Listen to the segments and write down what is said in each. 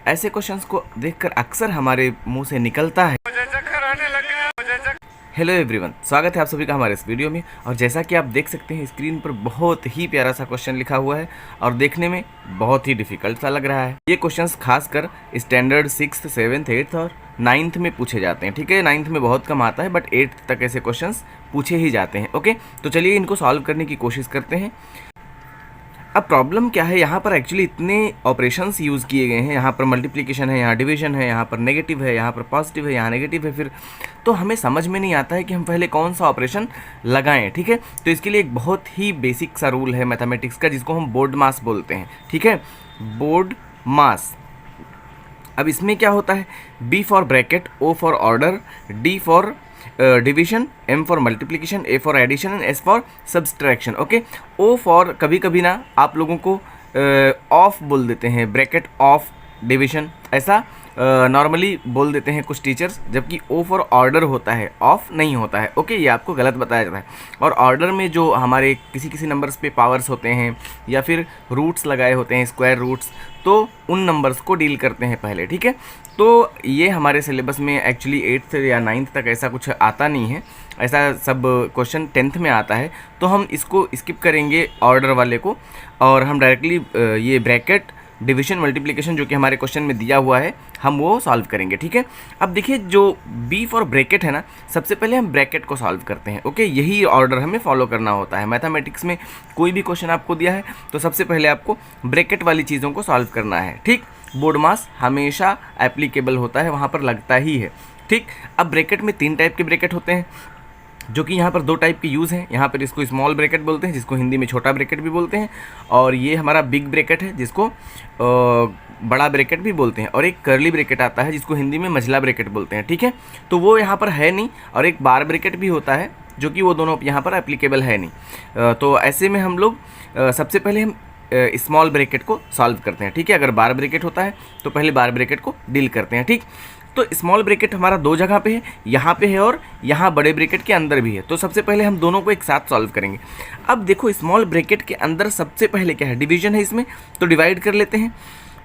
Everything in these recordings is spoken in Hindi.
ऐसे क्वेश्चंस को देखकर अक्सर हमारे मुंह से निकलता है हेलो एवरीवन, स्वागत है आप सभी का हमारे इस वीडियो में। और जैसा कि आप देख सकते हैं स्क्रीन पर बहुत ही प्यारा सा क्वेश्चन लिखा हुआ है और देखने में बहुत ही डिफिकल्ट सा लग रहा है। ये क्वेश्चंस खासकर स्टैंडर्ड 6th, 7th, 8th और 9th में पूछे जाते हैं। ठीक है, 9th में बहुत कम आता है बट 8th तक ऐसे क्वेश्चंस पूछे ही जाते हैं। ओके, तो चलिए इनको सॉल्व करने की कोशिश करते हैं। अब प्रॉब्लम क्या है, यहाँ पर एक्चुअली इतने ऑपरेशंस यूज़ किए गए हैं। यहाँ पर मल्टीप्लिकेशन है, यहाँ डिवीजन है, यहाँ पर नेगेटिव है, यहाँ पर पॉजिटिव है, यहाँ नेगेटिव है। फिर तो हमें समझ में नहीं आता है कि हम पहले कौन सा ऑपरेशन लगाएं। ठीक है, तो इसके लिए एक बहुत ही बेसिक सा रूल है मैथमेटिक्स का, जिसको हम बोर्ड मास बोलते हैं। ठीक है, बोर्ड मास। अब इसमें क्या होता है, B for bracket, O for order, D for division, M for multiplication, A for addition and S for subtraction. Okay, O for कभी कभी ना आप लोगों को ऑफ बोल देते हैं, ब्रैकेट ऑफ डिवीजन ऐसा नॉर्मली बोल देते हैं कुछ टीचर्स, जबकि O फॉर ऑर्डर होता है, ऑफ नहीं होता है। ओके, ये आपको गलत बताया जाता है। और ऑर्डर में जो हमारे किसी किसी नंबर्स पे पावर्स होते हैं या फिर रूट्स लगाए होते हैं, स्क्वायर रूट्स, तो उन नंबर्स को डील करते हैं पहले। ठीक है, तो ये हमारे सिलेबस में एक्चुअली 8th या 9th तक ऐसा कुछ आता नहीं है। ऐसा सब क्वेश्चन 10th में आता है, तो हम इसको स्किप करेंगे ऑर्डर वाले को और हम डायरेक्टली ये ब्रैकेट, डिवीजन, मल्टीप्लिकेशन जो कि हमारे क्वेश्चन में दिया हुआ है हम वो सॉल्व करेंगे। ठीक है, अब देखिए जो B फॉर ब्रैकेट है ना, सबसे पहले हम ब्रैकेट को सॉल्व करते हैं। ओके, यही ऑर्डर हमें फॉलो करना होता है। मैथमेटिक्स में कोई भी क्वेश्चन आपको दिया है तो सबसे पहले आपको ब्रैकेट वाली चीज़ों को सॉल्व करना है। ठीक, बोर्ड मास हमेशा एप्लीकेबल होता है, वहाँ पर लगता ही है। ठीक, अब ब्रैकेट में 3 टाइप के ब्रैकेट होते हैं, जो कि यहाँ पर 2 टाइप के यूज़ हैं। यहाँ पर इसको स्मॉल ब्रैकेट बोलते हैं, जिसको हिंदी में छोटा ब्रैकेट भी बोलते हैं, और ये हमारा बिग ब्रैकेट है जिसको बड़ा ब्रैकेट भी बोलते हैं, और एक कर्ली ब्रैकेट आता है जिसको हिंदी में मझला ब्रैकेट बोलते हैं। ठीक है, तो वो यहाँ पर है नहीं, और एक बार ब्रैकेट भी होता है जो कि वो दोनों यहाँ पर एप्लीकेबल है नहीं। तो ऐसे में हम लोग सबसे पहले हम स्मॉल ब्रैकेट को सॉल्व करते हैं। ठीक है, अगर बार ब्रैकेट होता है तो पहले बार ब्रैकेट को डील करते हैं। ठीक, तो स्मॉल ब्रैकेट हमारा 2 जगह पे है, यहाँ पे है और यहाँ बड़े ब्रैकेट के अंदर भी है। तो सबसे पहले हम दोनों को एक साथ सॉल्व करेंगे। अब देखो स्मॉल ब्रैकेट के अंदर सबसे पहले क्या है, डिवीजन है इसमें, तो डिवाइड कर लेते हैं।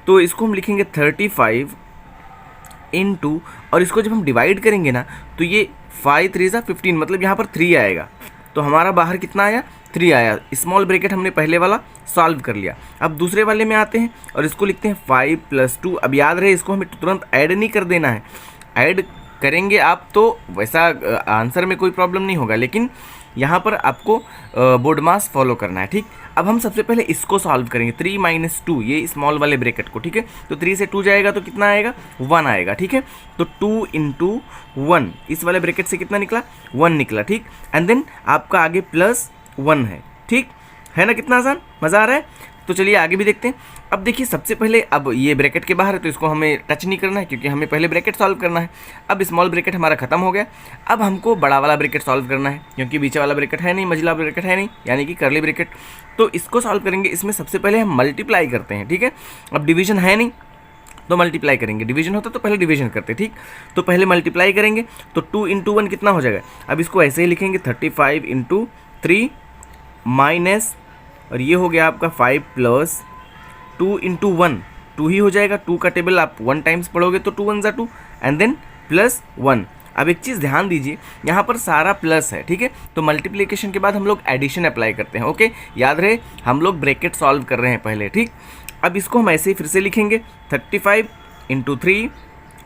तो इसको हम लिखेंगे 35 इंटू, और इसको जब हम डिवाइड करेंगे ना तो ये 5 3 15, मतलब यहाँ पर 3 आएगा। तो हमारा बाहर कितना आया, 3 आया। स्मॉल ब्रैकेट हमने पहले वाला सॉल्व कर लिया। अब दूसरे वाले में आते हैं और इसको लिखते हैं 5 + 2। अब याद रहे इसको हमें तुरंत ऐड नहीं कर देना है, ऐड करेंगे आप तो वैसा आंसर में कोई प्रॉब्लम नहीं होगा, लेकिन यहाँ पर आपको बोर्ड मास फॉलो करना है। ठीक, अब हम सबसे पहले इसको सॉल्व करेंगे, 3 - 2, ये स्मॉल वाले ब्रैकेट को। ठीक है, तो 3 से 2 जाएगा तो कितना आएगा, 1 आएगा। ठीक है, तो 2 × 1, इस वाले ब्रैकेट से कितना निकला, 1 निकला। ठीक, एंड देन आपका आगे +1 है। ठीक है ना, कितना आसान, मज़ा आ रहा है। तो चलिए आगे भी देखते हैं। अब देखिए सबसे पहले, अब ये ब्रैकेट के बाहर है तो इसको हमें टच नहीं करना है क्योंकि हमें पहले ब्रैकेट सॉल्व करना है। अब स्मॉल ब्रैकेट हमारा खत्म हो गया। अब हमको बड़ा वाला ब्रैकेट सॉल्व करना है क्योंकि बीच वाला ब्रैकेट है नहीं, मझला ब्रैकेट है नहीं, यानी कि कर्ली ब्रैकेट। तो इसको सॉल्व करेंगे। इसमें सबसे पहले हम मल्टीप्लाई करते हैं। ठीक है, अब डिवीजन है नहीं तो मल्टीप्लाई करेंगे, डिवीजन होता तो पहले डिवीजन करते। ठीक, तो पहले मल्टीप्लाई करेंगे तो 2 × 1 कितना हो जाएगा। अब इसको ऐसे ही लिखेंगे 35 × 3 माइनस, और ये हो गया आपका 5 + 2 × 1, 2 ही हो जाएगा। 2 का टेबल आप 1 टाइम्स पढ़ोगे तो 2 × 1 = 2 एंड देन +1। अब एक चीज़ ध्यान दीजिए, यहाँ पर सारा प्लस है। ठीक है, तो मल्टीप्लिकेशन के बाद हम लोग एडिशन अप्लाई करते हैं। ओके, याद रहे हम लोग ब्रैकेट सॉल्व कर रहे हैं पहले। ठीक, अब इसको हम ऐसे ही फिर से लिखेंगे 35 × 3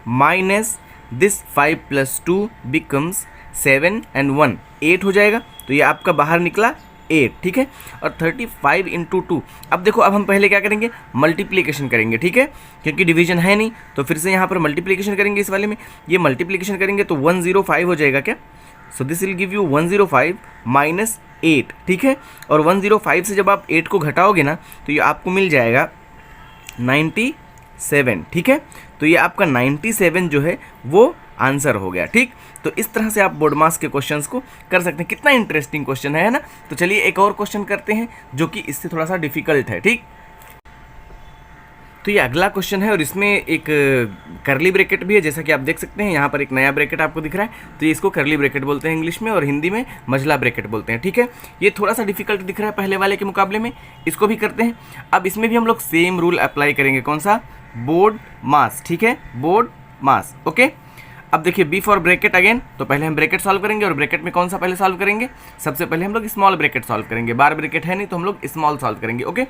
माइनस दिस 5 + 2 बिकम्स 7 एंड 1, 8 हो जाएगा। तो ये आपका बाहर निकला 8। ठीक है, और 35 × 2। अब देखो, अब हम पहले क्या करेंगे, मल्टीप्लिकेशन करेंगे। ठीक है, क्योंकि डिवीजन है नहीं तो फिर से यहाँ पर मल्टीप्लिकेशन करेंगे। इस वाले में ये मल्टीप्लिकेशन करेंगे तो 105 हो जाएगा क्या। So this will give you 105 - 8। ठीक है, और 105 से जब आप 8 को घटाओगे ना तो ये आपको मिल जाएगा 97। ठीक है, तो ये आपका 97 जो है वो आंसर हो गया। ठीक, तो इस तरह से आप बोर्ड मास के क्वेश्चंस को कर सकते हैं। कितना इंटरेस्टिंग क्वेश्चन है ना। तो चलिए एक और क्वेश्चन करते हैं जो कि इससे थोड़ा सा डिफिकल्ट है। ठीक, तो ये अगला क्वेश्चन है और इसमें एक कर्ली ब्रैकेट भी है, जैसा कि आप देख सकते हैं। यहाँ पर एक नया ब्रैकेट आपको दिख रहा है, तो ये इसको कर्ली ब्रैकेट बोलते हैं इंग्लिश में, और हिंदी में मझला ब्रैकेट बोलते हैं। ठीक है, ये थोड़ा सा डिफिकल्ट दिख रहा है पहले वाले के मुकाबले में, इसको भी करते हैं। अब इसमें भी हम लोग सेम रूल अप्लाई करेंगे। कौन सा, बोर्ड मास, ठीक है, बोर्ड मास। ओके, अब देखिए बी फॉर ब्रैकेट अगेन, तो पहले हम ब्रैकेट सॉल्व करेंगे और ब्रैकेट में कौन सा पहले सॉल्व करेंगे, सबसे पहले हम लोग स्मॉल ब्रैकेट सॉल्व करेंगे, बार ब्रैकेट है नहीं तो हम लोग स्मॉल सॉल्व करेंगे। ओके,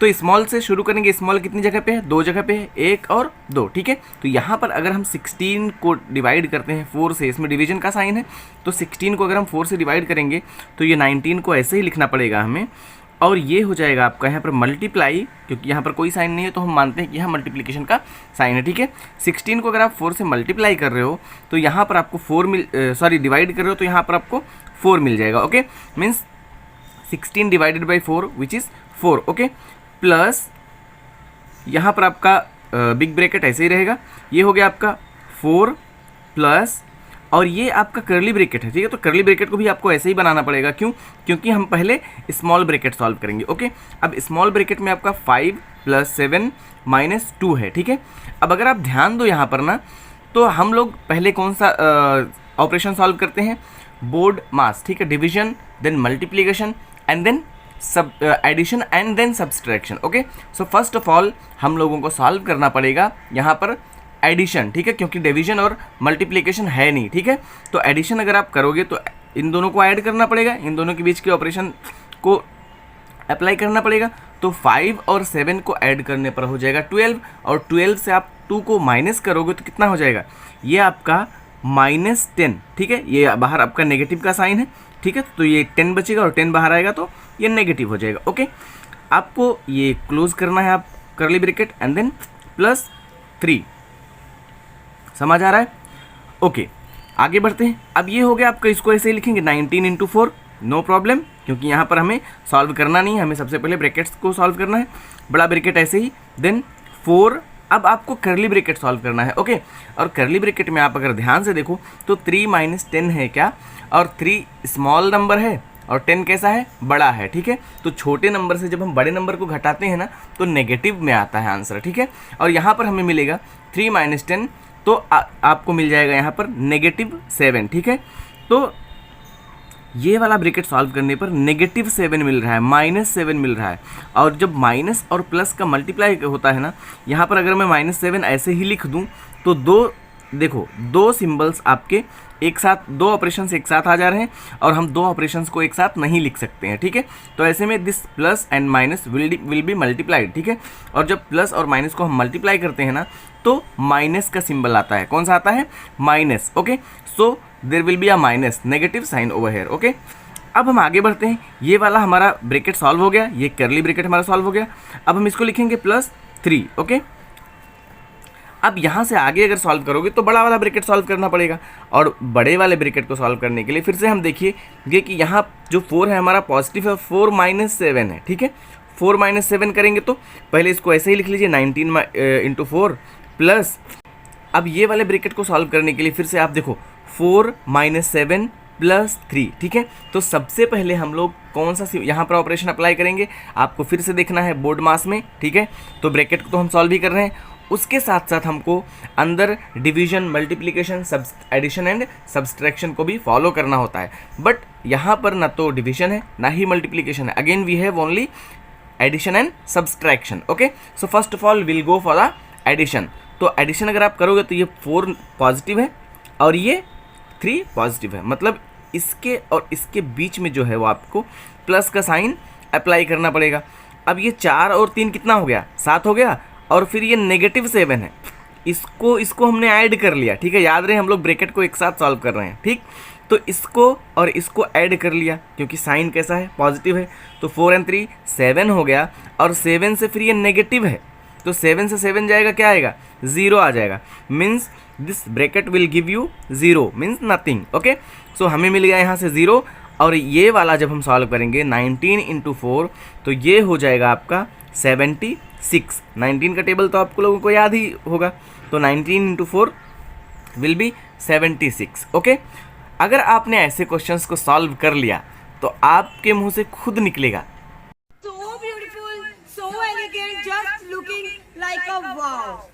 तो स्मॉल से शुरू करेंगे। स्मॉल कितनी जगह पे है, 2 जगह पे है, 1 और 2, ठीक है। तो यहाँ पर अगर हम 16 को डिवाइड करते हैं 4 से, इसमें डिवीजन का साइन है, तो 16 को अगर हम 4 से डिवाइड करेंगे तो ये 19 को ऐसे ही लिखना पड़ेगा हमें, और ये हो जाएगा आपका यहाँ पर मल्टीप्लाई, क्योंकि यहाँ पर कोई साइन नहीं है तो हम मानते हैं कि यहाँ मल्टीप्लिकेशन का साइन है, ठीक है। 16 को अगर आप 4 से मल्टीप्लाई कर रहे हो तो यहाँ पर आपको 4 डिवाइड कर रहे हो तो यहाँ पर आपको 4 मिल जाएगा। Okay, means 16 divided by 4 which is 4। Okay, plus यहाँ पर आपका बिग ब्रैकेट ऐसे ही रहेगा, ये हो गया आपका 4 प्लस, और ये आपका कर्ली ब्रैकेट है, ठीक है। तो कर्ली ब्रैकेट को भी आपको ऐसे ही बनाना पड़ेगा, क्यों, क्योंकि हम पहले स्मॉल ब्रैकेट सॉल्व करेंगे। ओके, अब स्मॉल ब्रैकेट में आपका 5 + 7 - 2 है, ठीक है। अब अगर आप ध्यान दो यहाँ पर ना, तो हम लोग पहले कौन सा ऑपरेशन सॉल्व करते हैं, बोर्ड मास, ठीक है, division, then multiplication and then addition and then subtraction. Okay, so first of all हम लोगों को सॉल्व करना पड़ेगा यहाँ पर एडिशन, ठीक है, क्योंकि डिवीजन और मल्टीप्लिकेशन है नहीं, ठीक है। तो एडिशन अगर आप करोगे तो इन दोनों को ऐड करना पड़ेगा, इन दोनों के बीच के ऑपरेशन को अप्लाई करना पड़ेगा। तो 5 और 7 को ऐड करने पर हो जाएगा 12, और 12 से आप 2 को माइनस करोगे तो कितना हो जाएगा, ये आपका -10, ठीक है। ये बाहर आपका नेगेटिव का साइन है, ठीक है, तो ये 10 बचेगा और 10 बाहर आएगा तो ये नेगेटिव हो जाएगा। ओके, आपको ये क्लोज करना है आप कर्ली ब्रैकेट एंड देन +3, समझ आ रहा है। ओके, आगे बढ़ते हैं। अब ये हो गया आपका, इसको ऐसे ही लिखेंगे 19 × 4, नो प्रॉब्लम, क्योंकि यहाँ पर हमें सॉल्व करना नहीं है, हमें सबसे पहले ब्रैकेट्स को सॉल्व करना है, बड़ा ब्रैकेट ऐसे ही, देन 4। अब आपको कर्ली ब्रैकेट सॉल्व करना है। ओके, और कर्ली ब्रैकेट में आप अगर ध्यान से देखो तो 3 - 10 है क्या, और 3 स्मॉल नंबर है और 10 कैसा है, बड़ा है, ठीक है। तो छोटे नंबर से जब हम बड़े नंबर को घटाते हैं ना तो नेगेटिव में आता है आंसर, ठीक है। और यहाँ पर हमें मिलेगा 3 - 10, तो आपको मिल जाएगा यहाँ पर -7, ठीक है। तो ये वाला ब्रैकेट सॉल्व करने पर -7 मिल रहा है, -7 मिल रहा है, और जब माइनस और प्लस का मल्टीप्लाई होता है ना, यहाँ पर अगर मैं -7 ऐसे ही लिख दूँ तो दो सिंबल्स आपके एक साथ, 2 ऑपरेशंस एक साथ आ जा रहे हैं, और हम 2 ऑपरेशंस को एक साथ नहीं लिख सकते हैं, ठीक है। तो ऐसे में this plus and minus will be multiplied, ठीक है। और जब प्लस और माइनस को हम मल्टीप्लाई करते हैं ना तो माइनस का सिंबल आता है, कौन सा आता है, minus. Okay, so there will be a minus, negative sign over here. ओके, अब हम आगे बढ़ते हैं। ये वाला हमारा ब्रैकेट सॉल्व हो गया, ये कर्ली ब्रैकेट हमारा सॉल्व हो गया। अब हम इसको लिखेंगे +3। ओके, अब यहाँ से आगे अगर सॉल्व करोगे तो बड़ा वाला ब्रैकेट सॉल्व करना पड़ेगा, और बड़े वाले ब्रैकेट को सॉल्व करने के लिए फिर से हम देखिए ये कि यहाँ जो 4 है हमारा पॉजिटिव है, 4 - 7 है, ठीक है। 4 - 7 करेंगे तो पहले इसको ऐसे ही लिख लीजिए 19 × 4 प्लस, अब ये वाले ब्रैकेट को सॉल्व करने के लिए फिर से आप देखो 4 - 7 + 3, ठीक है। तो सबसे पहले हम लोग कौन सा यहाँ पर ऑपरेशन अप्लाई करेंगे, आपको फिर से देखना है बोर्ड मास में, ठीक है। तो ब्रैकेट को तो हम सॉल्व ही कर रहे हैं, उसके साथ साथ हमको अंदर division, multiplication, addition and subtraction को भी फॉलो करना होता है। बट यहाँ पर ना तो डिवीजन है ना ही मल्टीप्लिकेशन है, again we have only addition and subtraction. Okay, so first of all will go for the addition. तो एडिशन अगर आप करोगे तो ये 4 पॉजिटिव है और ये 3 पॉजिटिव है, मतलब इसके और इसके बीच में जो है वो आपको प्लस का साइन अप्लाई करना पड़ेगा। अब ये 4 और 3 कितना हो गया, 7 हो गया, और फिर ये -7 है, इसको हमने ऐड कर लिया, ठीक है। याद रहे हम लोग ब्रैकेट को एक साथ सॉल्व कर रहे हैं, ठीक। तो इसको और इसको ऐड कर लिया, क्योंकि साइन कैसा है, पॉजिटिव है, तो 4 और 3 7 हो गया, और 7 से फिर ये नेगेटिव है, तो 7 से 7 जाएगा, क्या आएगा, 0 आ जाएगा। Means this bracket will give you 0, means nothing. Okay, so हमें मिल गया यहाँ से 0, और ये वाला जब हम सॉल्व करेंगे 19 × 4 तो ये हो जाएगा आपका 76। 19 का टेबल तो आपको लोगों को याद ही होगा, तो 19 × 4 विल बी 76। ओके, अगर आपने ऐसे क्वेश्चंस को सॉल्व कर लिया तो आपके मुंह से खुद निकलेगा, So beautiful, so elegant, just looking like a wow.